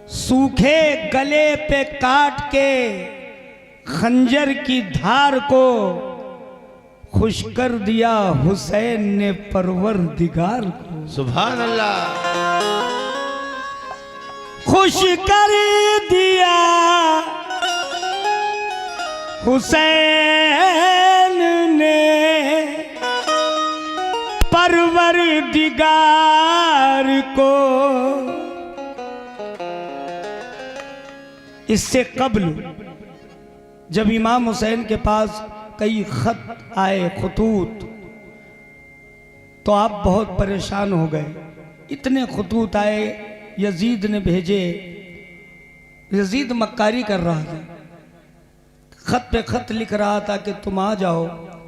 सूखे गले पे काट के खंजर की धार को खुश कर दिया हुसैन ने परवरदिगार को। सुभान अल्लाह। खुश कर दिया हुसैन ने परवरदिगार को। इससे कब्ल जब इमाम हुसैन के पास कई खत आए, खतूत, तो आप बहुत परेशान हो गए। इतने खतूत आए, यजीद ने भेजे। यजीद मक्कारी कर रहा था, खत पे खत लिख रहा था कि तुम आ जाओ,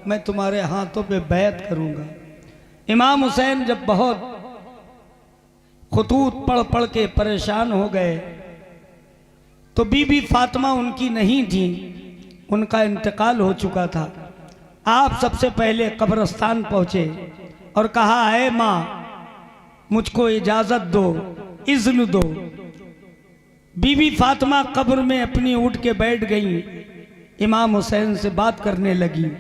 मैं तुम्हारे हाथों पे बैत करूंगा। इमाम हुसैन जब बहुत खतूत पढ़ पढ़ के परेशान हो गए तो बीबी फातिमा उनकी नहीं थी, उनका इंतकाल हो चुका था। आप सबसे पहले कब्रिस्तान पहुंचे और कहा, है माँ मुझको इजाजत दो, इज़्न दो। बीबी फातिमा कब्र में अपनी उठ के बैठ गई, इमाम हुसैन से बात करने लगी।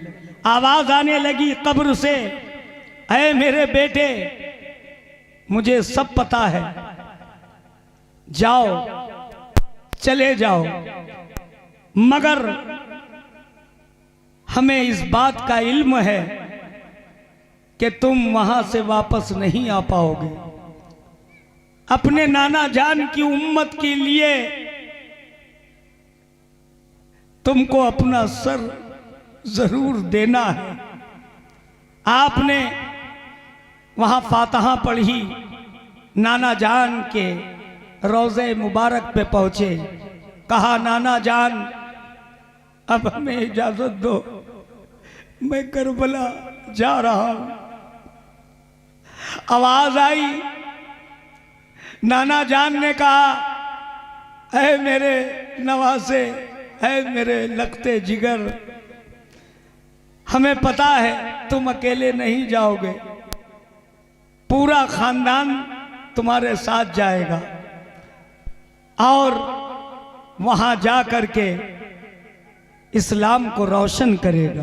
आवाज आने लगी कब्र से, ऐ मेरे बेटे मुझे सब पता है, जाओ चले जाओ, मगर हमें इस बात का इल्म है कि तुम वहां से वापस नहीं आ पाओगे। अपने नाना जान की उम्मत के लिए तुमको अपना सर जरूर देना है। आपने वहां फातिहा पढ़ी, नाना जान के रोज़े मुबारक पे पहुंचे, कहा नाना जान अब हमें इजाजत दो, मैं करबला जा रहा हूं। आवाज आई, नाना जान ने कहा, ऐ मेरे नवासे, ऐ मेरे लगते जिगर, हमें पता है तुम अकेले नहीं जाओगे, पूरा खानदान तुम्हारे साथ जाएगा और वहां जा करके इस्लाम को रोशन करेगा।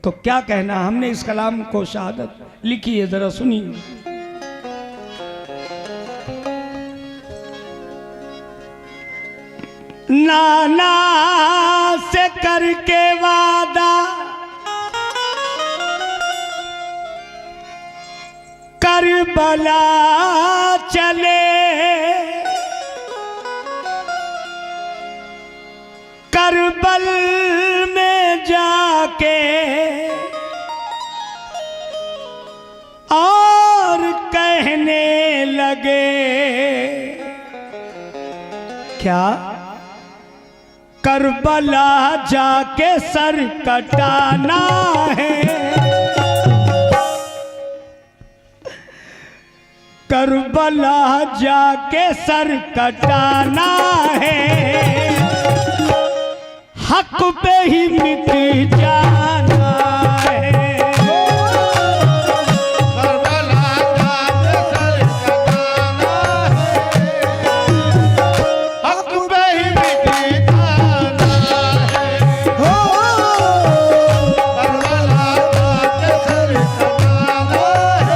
तो क्या कहना, हमने इस कलाम को शहादत लिखी है, जरा सुनिए। नाना से करके वादा करबला चले, करबल में जाके और कहने लगे, क्या करबला जाके सर कटाना है, करबला जाके सर कटाना है, हक पे ही मिट जाना है। करबला जाके सर कटाना है, हक पे ही मिट जाना है। हो करबला जाके सर कटाना है,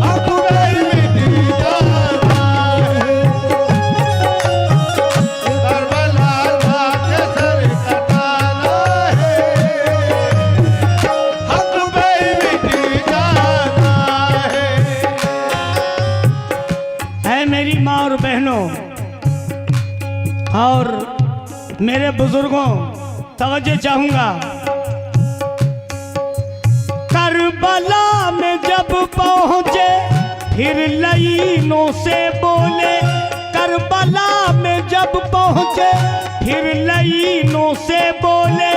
हक पे ही मिट जाना है। करबला जाके सर कटाना है, हक पे ही मिट जाना है मेरी माँ और बहनों और मेरे बुजुर्गों, तवज्जो चाहूंगा। करबला में जब पहुंचे फिर लाइनों से बोले, करबला में जब पहुंचे फिर लाइनों से बोले,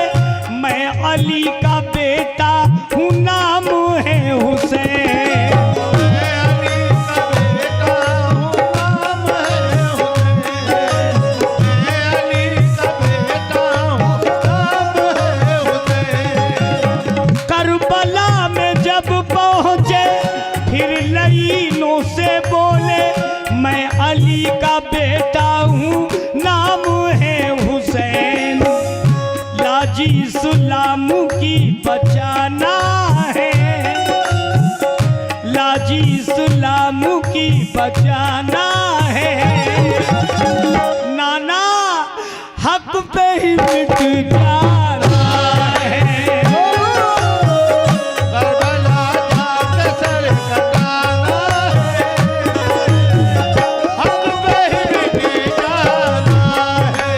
मैं अली का बेटा हूँ, नाम है हुसैन। करबला में जब पहुंचे फिर लाइनों से बोले, मैं अली का बेटा हूँ, नाम है हुसैन। लाजी इस्लाम की बचाना है, लाजी इस्लाम की बचाना है। नाना हक पे ही मिट जाना है। करबला जाके सर कटाना है, हक पे ही मिट जाना है।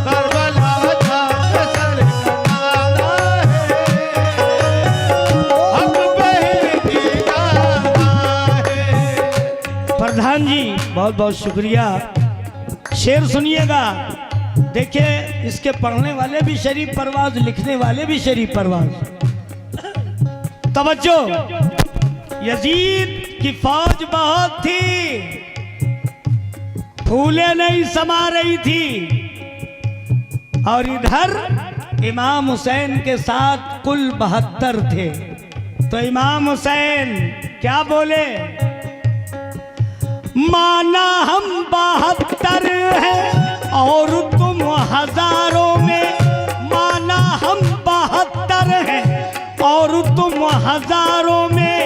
करबला जाके सर कटाना है, हक पे ही मिट जाना है। प्रधान जी बहुत बहुत शुक्रिया। शेर सुनिएगा। देखिए इसके पढ़ने वाले भी शरीफ परवाज, लिखने वाले भी शरीफ परवाज। तवज्जो। यजीद की फौज बहुत थी, फूले नहीं समा रही थी, और इधर इमाम हुसैन के साथ कुल 72 थे। तो इमाम हुसैन क्या बोले? माना हम 72 हैं और तुम हजारों में, माना हम 72 हैं और तुम हजारों में,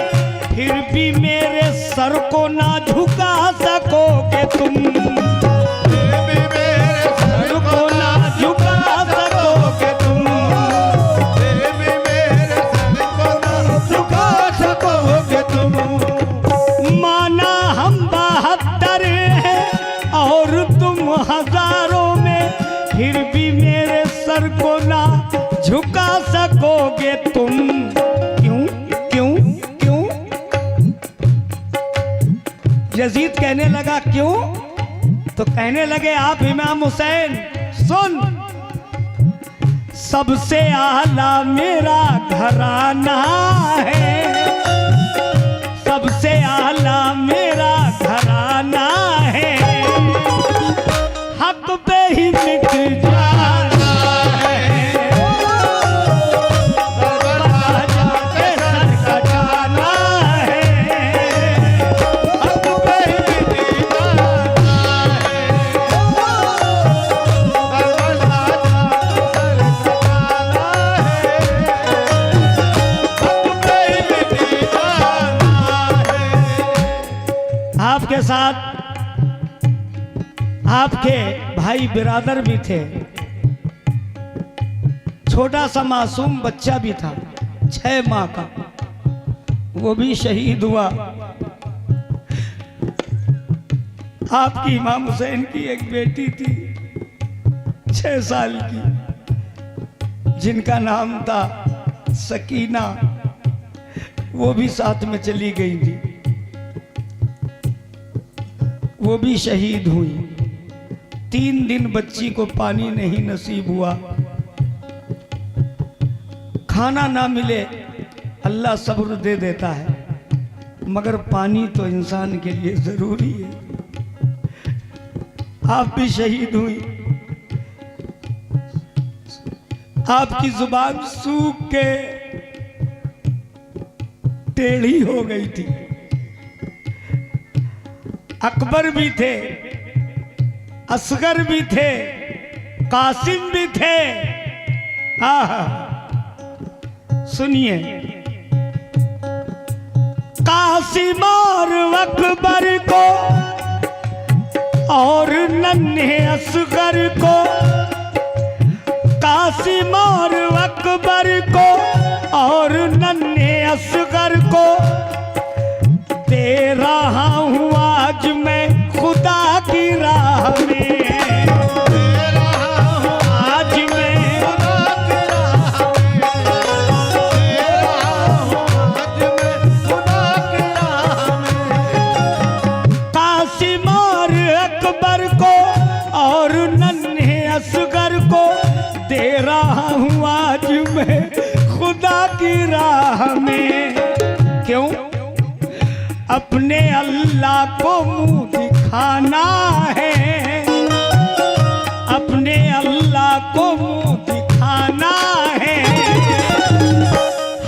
फिर भी मेरे सर को ना झुका सकोगे तुम, भी मेरे सर को ना झुका सकोगे तुम, भी मेरे सर को ना झुका सकोगे तुम। माना हम 72 हैं और तुम हजारों में, फिर भी मेरे सर को ना झुका सकोगे तुम। क्यों क्यों क्यों? यजीद कहने लगा क्यों? तो कहने लगे आप इमाम हुसैन सुन, सबसे आला मेरा घराना है, सबसे आला मेरा घराना है, हक पे ही मिट जाना है। करबला जाके सर कटाना है, हक पे ही मिट जाना है। करबला जाके सर कटाना है, हक पे ही मिट जाना है। आपके साथ आपके भाई बिरादर भी थे, छोटा सा मासूम बच्चा भी था 6 माह का, वो भी शहीद हुआ। आपकी इमाम हुसैन की एक बेटी थी 6 साल की, जिनका नाम था सकीना, वो भी साथ में चली गई थी, वो भी शहीद हुई। 3 दिन बच्ची को पानी नहीं नसीब हुआ, खाना ना मिले अल्लाह सब्र दे देता है, मगर पानी तो इंसान के लिए जरूरी है। आप भी शहीद हुई, आपकी जुबान सूख के टेढ़ी हो गई थी। अकबर भी थे, असगर भी थे, कासिम भी थे। आहा सुनिए, कासिम और अकबर को और नन्हे असगर को, कासिम और अकबर को और नन्हे असगर को दे रहा हूँ आज मैं खुदा की राह में, आज मैं कासिम और अकबर को और नन्हे असगर को दे रहा हूँ आज मैं खुदा की राह में। क्यों? अपने अल्लाह को मुंह दिखाना है, अपने अल्लाह को मुंह दिखाना है,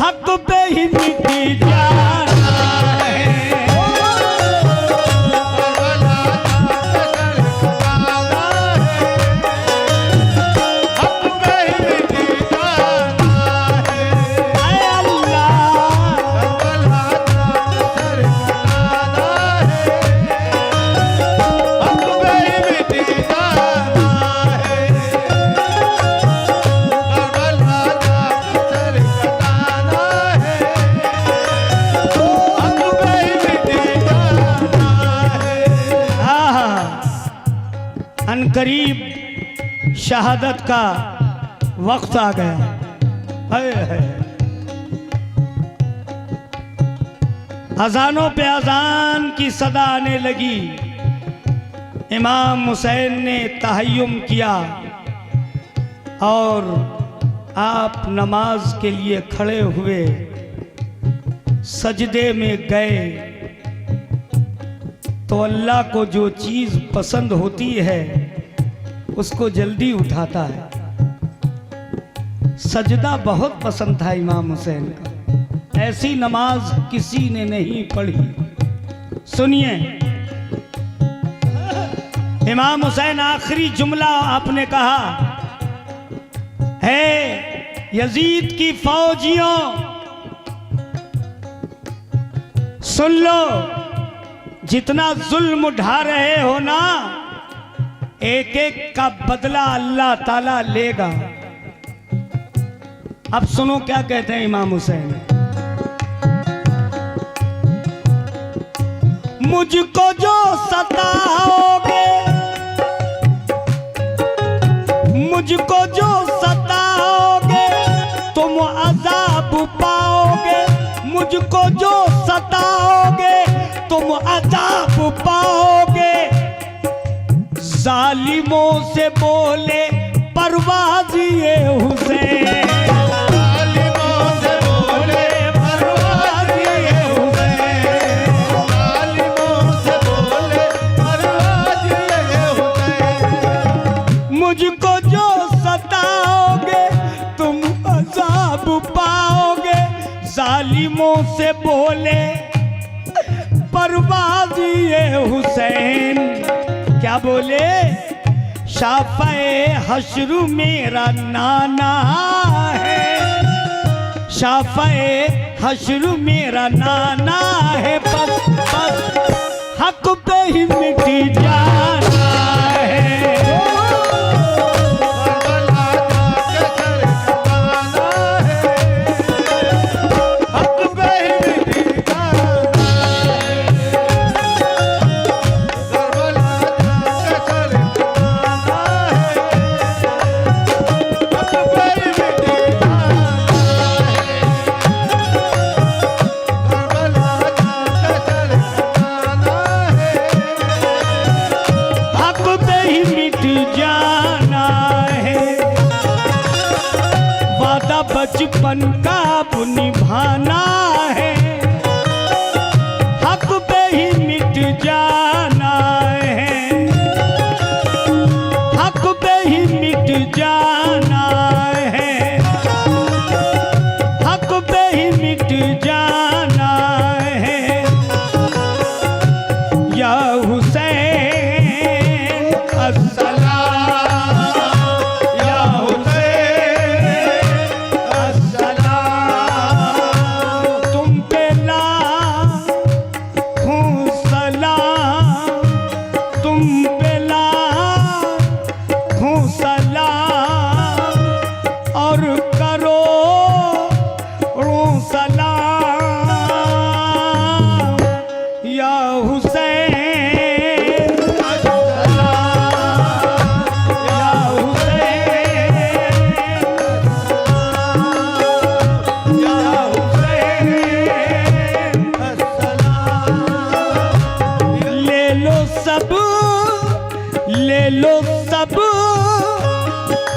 हक पे ही मिट जाना है। अनकरीब शहादत का वक्त आ गया। हाय हाय। अजानों पे अजान की सदा आने लगी। इमाम हुसैन ने तहय्युम किया और आप नमाज के लिए खड़े हुए, सजदे में गए तो अल्लाह को जो चीज़ पसंद होती है उसको जल्दी उठाता है। सजदा बहुत पसंद था इमाम हुसैन का, ऐसी नमाज किसी ने नहीं पढ़ी। सुनिए, इमाम हुसैन आखिरी जुमला आपने कहा है, यजीद की फौजियों सुन लो, जितना जुल्म उठा रहे हो ना, एक एक का बदला अल्लाह ताला लेगा। अब सुनो क्या कहते हैं इमाम हुसैन, मुझको जो सताओगे, मुझको जो सताओगे तुम अजाब पाओगे, मुझको जो सताओगे तुम अजाब पाओगे। जालिमों से बोले परवाज़ ये हुसैन, जालिमों से बोले परवाज़ ये हुसैन, जालिमों से बोले परवाज़ ये हुसैन। मुझको जो सताओगे तुम अजाब पाओगे। जालिमों से बोले परवाज़ ये हुसैन, क्या बोले, शाफ़े हश्र मेरा नाना है, शाफ़े हश्र मेरा नाना है, बस बस हक पे ही मिट जाना है। करबला जाके सरकाना है, हक पे ही मिट जाना है। करबला जाके सरकाना है, हक पे ही मिट जाना है। करबला जाके सरकाना है, हक पे ही मिट जाना है। वादा बचपन का अब निभाना है, हक पे ही मिट जाना है, हक पे ही मिट जाना है, हक पे ही मिट जाना है। या हुसैन अस्सलाम, या हुसैन अस्सलाम, तुम पे लाखों सलाम, तुम पे लाखों सलाम और करोड़ों सलाम। या हुसैन अस्सलाम, या हुसैन अस्सलाम, या हुसैन अस्सलाम। ले लो सब, ले लो सब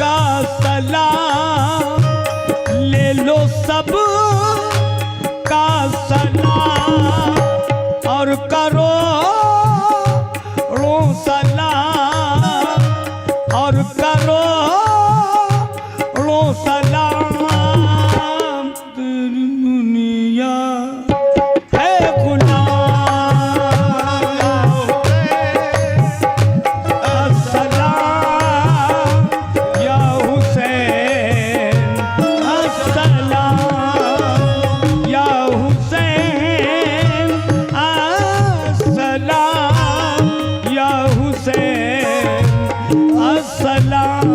का सलाम, ले लो सब का सलाम और करोड़ों सलाम और करोड़ों सलाम। दुनिया है गुलाम, अस्सलाम या हुसैन, अस्सलाम या हुसैन, अस्सलाम या हुसैन, अस्सलाम।